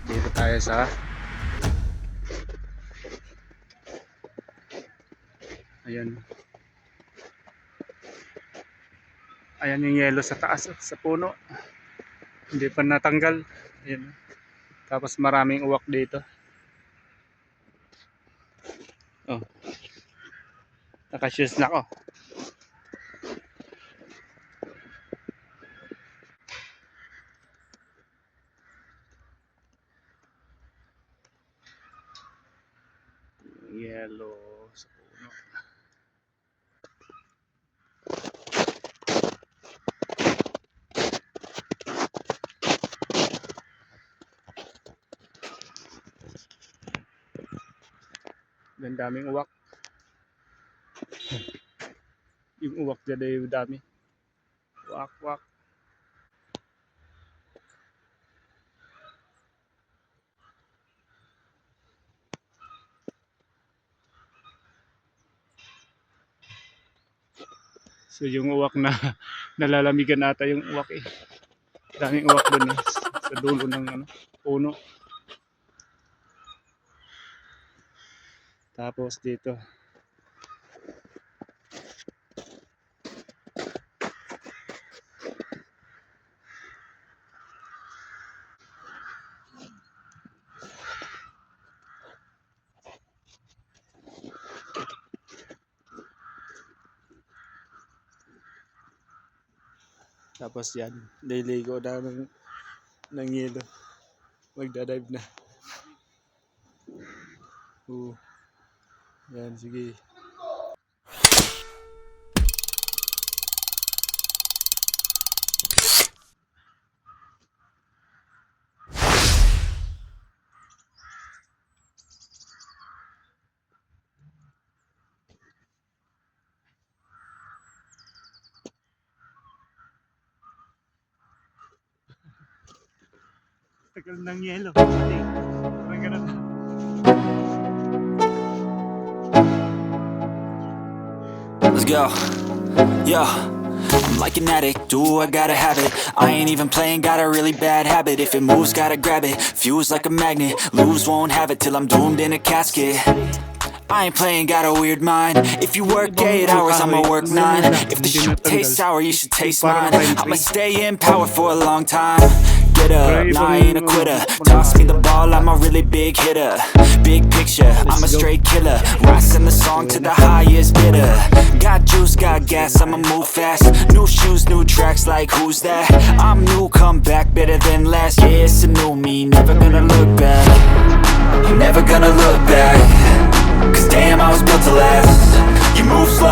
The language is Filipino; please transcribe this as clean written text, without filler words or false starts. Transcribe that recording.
Dito tayo sa ayan. Ayan yung yelo sa taas sa puno. Hindi pa natanggal. Ayan. Tapos maraming uwak dito. Oh. Naka-shoes na ako. Yellow sa puno. Ang daming uwak. Yung uwak dyan ay dami. Uwak, uwak. So yung uwak na nalalamigan ata yung uwak eh. Daming uwak dun eh. Sa dulo ng puno. Tapos dito. Tapos yan, liligo na ng yelo. Magdadive na. Yan, sige. Tagal ng yelo. Parang ganun. Let's go. Yo, I'm like an addict, do I gotta have it. I ain't even playing, got a really bad habit. If it moves, gotta grab it, fuse like a magnet. Lose, won't have it till I'm doomed in a casket. I ain't playing, got a weird mind. If you work 8 hours, I'ma work 9. If the shit tastes sour, you should taste mine. I'ma stay in power for a long time. Get up, nah, I ain't a quitter. Toss me the ball, I'm a really big hitter. Big picture, I'm a straight killer. Rising the song to the highest bidder. Got juice, got gas, I'ma move fast. New shoes, new tracks, like who's that? I'm new, come back, better than last. Yeah, it's a new me, never gonna look back. Never gonna look back. Cause damn, I was built to last. You move slow